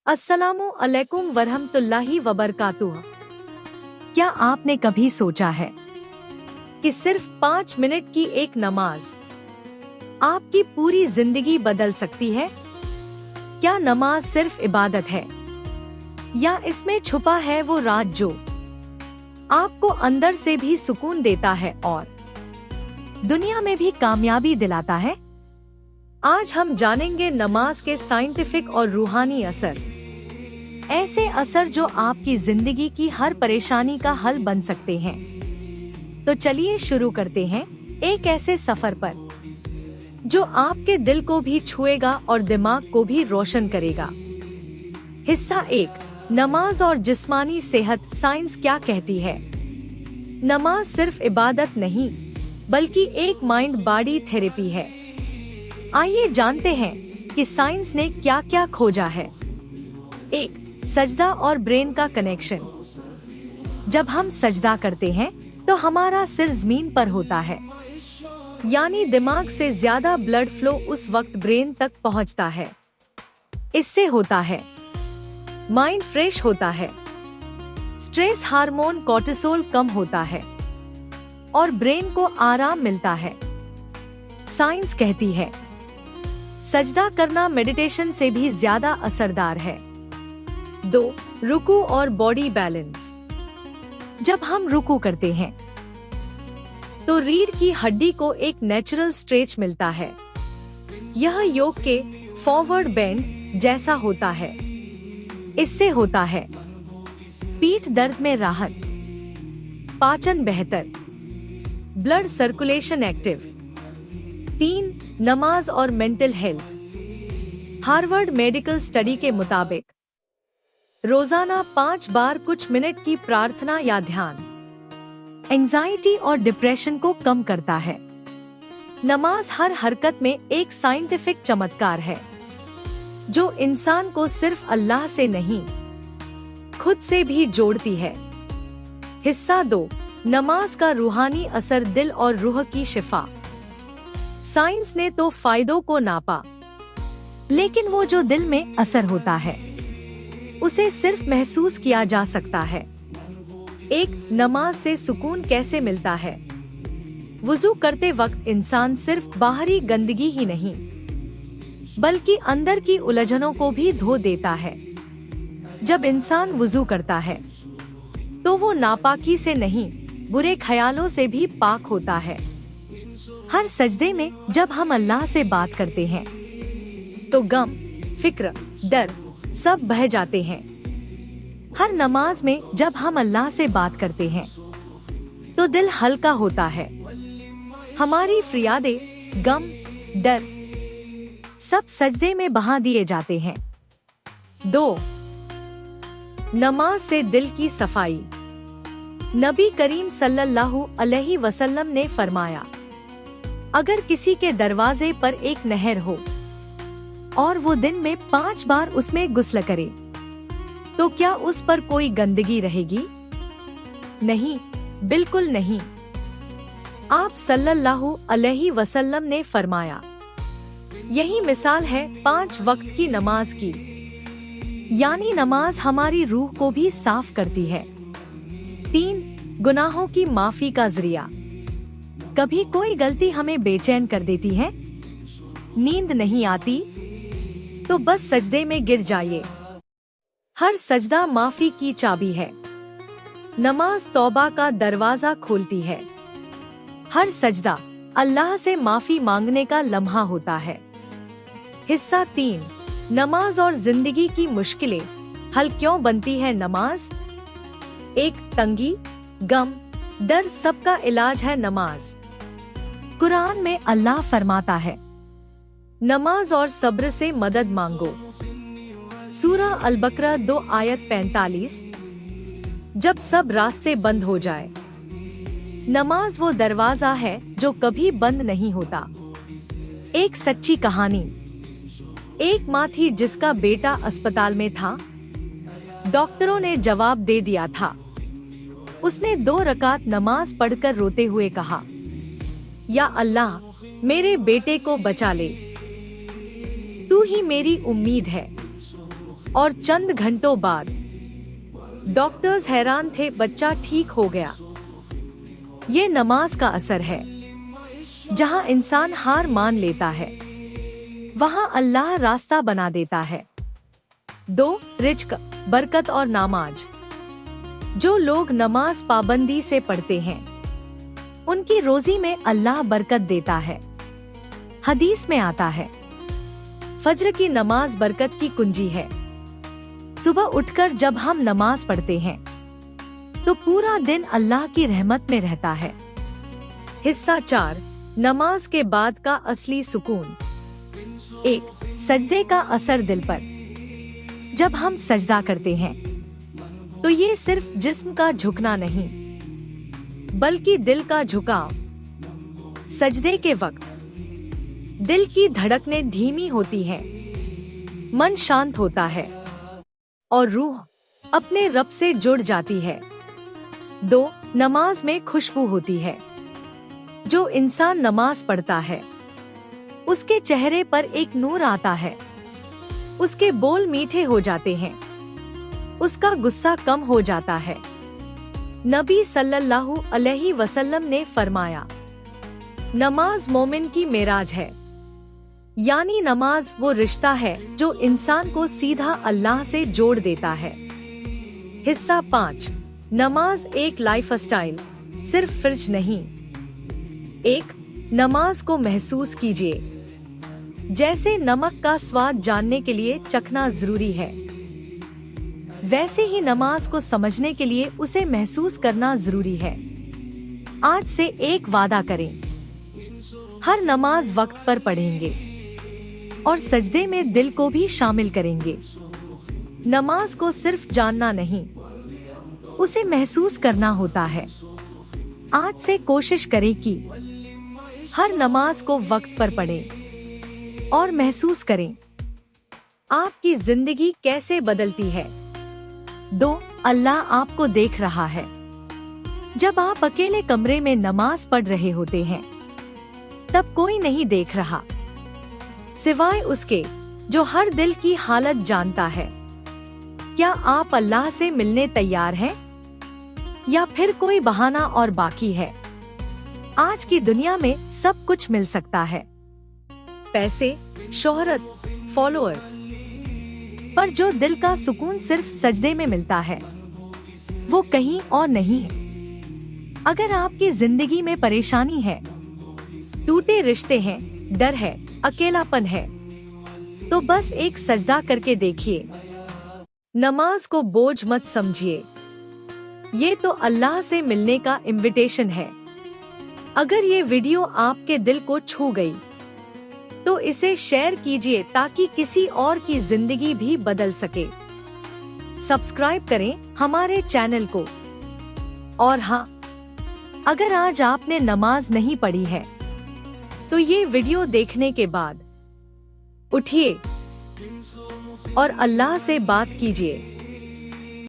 अस्सलामु अलैकुम वरहमतुल्लाहि वबरकातुह। क्या आपने कभी सोचा है कि सिर्फ 5 मिनट की एक नमाज आपकी पूरी जिंदगी बदल सकती है? क्या नमाज सिर्फ इबादत है या इसमें छुपा है वो राज जो आपको अंदर से भी सुकून देता है और दुनिया में भी कामयाबी दिलाता है? आज हम जानेंगे नमाज के साइंटिफिक और रूहानी असर, ऐसे असर जो आपकी जिंदगी की हर परेशानी का हल बन सकते हैं। तो चलिए शुरू करते हैं एक ऐसे सफर पर जो आपके दिल को भी छुएगा और दिमाग को भी रोशन करेगा। हिस्सा 1, नमाज और जिस्मानी सेहत। साइंस क्या कहती है? नमाज सिर्फ इबादत नहीं बल्कि एक माइंड बॉडी थेरेपी है। आइए जानते हैं कि साइंस ने क्या क्या खोजा है। 1, सजदा और ब्रेन का कनेक्शन। जब हम सजदा करते हैं तो हमारा सिर जमीन पर होता है, यानी दिमाग से ज्यादा ब्लड फ्लो उस वक्त ब्रेन तक पहुंचता है। इससे होता है माइंड फ्रेश होता है, स्ट्रेस हार्मोन कॉर्टिसोल कम होता है और ब्रेन को आराम मिलता है। साइंस कहती है सजदा करना मेडिटेशन से भी ज्यादा असरदार है। 2, रुकू और बॉडी बैलेंस। जब हम रुकू करते हैं तो रीढ़ की हड्डी को एक नेचुरल स्ट्रेच मिलता है। यह योग के फॉरवर्ड बेंड जैसा होता है। इससे होता है पीठ दर्द में राहत, पाचन बेहतर, ब्लड सर्कुलेशन एक्टिव। 3, नमाज और mental health. Harvard medical study के मुताबिक रोजाना 5 बार कुछ मिनट की प्रार्थना या ध्यान एंजाइटी और डिप्रेशन को कम करता है। नमाज हर हरकत में एक साइंटिफिक चमत्कार है जो इंसान को सिर्फ अल्लाह से नहीं खुद से भी जोड़ती है। हिस्सा 2, नमाज का रूहानी असर। दिल और रूह की शिफा। साइंस ने तो फायदों को नापा, लेकिन वो जो दिल में असर होता है उसे सिर्फ महसूस किया जा सकता है। 1, नमाज से सुकून कैसे मिलता है? वुजू करते वक्त इंसान सिर्फ बाहरी गंदगी ही नहीं बल्कि अंदर की उलझनों को भी धो देता है। जब इंसान वुजू करता है तो वो नापाकी से नहीं बुरे ख्यालों से भी पाक होता है। हर सजदे में जब हम अल्लाह से बात करते हैं तो गम, फिक्र, डर सब बह जाते हैं। हर नमाज में जब हम अल्लाह से बात करते हैं तो दिल हल्का होता है। हमारी फरियादें, गम, डर सब सजदे में बहा दिए जाते हैं। 2, नमाज से दिल की सफाई। नबी करीम सल्लल्लाहु अलैहि वसल्लम ने फरमाया, अगर किसी के दरवाजे पर एक नहर हो और वो दिन में 5 बार उसमें गुस्ल करे तो क्या उस पर कोई गंदगी रहेगी? नहीं, बिल्कुल नहीं। आप सल्लल्लाहु अलैहि वसल्लम ने फरमाया, यही मिसाल है 5 वक्त की नमाज की, यानी नमाज हमारी रूह को भी साफ करती है। 3, गुनाहों की माफी का जरिया। कभी कोई गलती हमें बेचैन कर देती है, नींद नहीं आती, तो बस सजदे में गिर जाइए। हर सजदा माफी की चाबी है। नमाज तौबा का दरवाजा खोलती है। हर सजदा अल्लाह से माफी मांगने का लम्हा होता है। हिस्सा 3, नमाज और जिंदगी की मुश्किलें हल क्यों बनती है नमाज? 1, तंगी, गम, डर सबका इलाज है नमाज। कुरान में अल्लाह फरमाता है, नमाज और सब्र से मदद मांगो। सूरह अल-बकरा 2 आयत 45। जब सब रास्ते बंद हो जाए, नमाज वो दरवाजा है जो कभी बंद नहीं होता। एक सच्ची कहानी। एक माँ थी जिसका बेटा अस्पताल में था। डॉक्टरों ने जवाब दे दिया था। उसने 2 रकात नमाज पढ़कर रोते हुए कहा, या अल्लाह, मेरे बेटे को बचा ले, तू ही मेरी उम्मीद है। और चंद घंटों बाद डॉक्टर्स हैरान थे, बच्चा ठीक हो गया। ये नमाज का असर है। जहां इंसान हार मान लेता है, वहां अल्लाह रास्ता बना देता है। 2. रिज्क, बरकत और नमाज। जो लोग नमाज पाबंदी से पढ़ते हैं, उनकी रोजी में अल्लाह बरकत देता है। हदीस में आता है, फज्र की नमाज बरकत की कुंजी है। सुबह उठकर जब हम नमाज पढ़ते हैं, तो पूरा दिन अल्लाह की रहमत में रहता है। हिस्सा 4, नमाज के बाद का असली सुकून। 1. सजदे का असर दिल पर। जब हम सजदा करते हैं, तो ये सिर्फ जिस्म का झुकना नहीं, बल्कि दिल का झुकाव। सजदे के वक्त दिल की धड़कनें धीमी होती हैं, मन शांत होता है और रूह अपने रब से जुड़ जाती है। 2. नमाज में खुशबू होती है। जो इंसान नमाज पढ़ता है, उसके चेहरे पर एक नूर आता है। उसके बोल मीठे हो जाते हैं, उसका गुस्सा कम हो जाता है। नबी सल्लल्लाहु अलैहि वसल्लम ने फरमाया, नमाज मोमिन की मेराज है। यानी नमाज वो रिश्ता है जो इंसान को सीधा अल्लाह से जोड़ देता है। हिस्सा 5, नमाज एक लाइफस्टाइल, सिर्फ फर्ज नहीं। 1. नमाज को महसूस कीजिए। जैसे नमक का स्वाद जानने के लिए चखना जरूरी है, वैसे ही नमाज को समझने के लिए उसे महसूस करना जरूरी है। आज से एक वादा करें, हर नमाज वक्त पर पढ़ेंगे और सजदे में दिल को भी शामिल करेंगे। नमाज को सिर्फ जानना नहीं, उसे महसूस करना होता है। आज से कोशिश करें कि हर नमाज को वक्त पर पढ़ें और महसूस करें आपकी जिंदगी कैसे बदलती है। 2. अल्लाह आपको देख रहा है। जब आप अकेले कमरे में नमाज पढ़ रहे होते हैं, तब कोई नहीं देख रहा सिवाय उसके जो हर दिल की हालत जानता है। क्या आप अल्लाह से मिलने तैयार हैं? या फिर कोई बहाना और बाकी है? आज की दुनिया में सब कुछ मिल सकता है, पैसे, शोहरत, फॉलोअर्स, पर जो दिल का सुकून सिर्फ सजदे में मिलता है, वो कहीं और नहीं है। अगर आपकी जिंदगी में परेशानी है, टूटे रिश्ते हैं, डर है, अकेलापन है, तो बस एक सजदा करके देखिए। नमाज को बोझ मत समझिए, ये तो अल्लाह से मिलने का इनविटेशन है। अगर ये वीडियो आपके दिल को छू गई, तो इसे शेयर कीजिए ताकि किसी और की जिंदगी भी बदल सके। सब्सक्राइब करें हमारे चैनल को। और हाँ, अगर आज आपने नमाज नहीं पढ़ी है, तो ये वीडियो देखने के बाद उठिए और अल्लाह से बात कीजिए।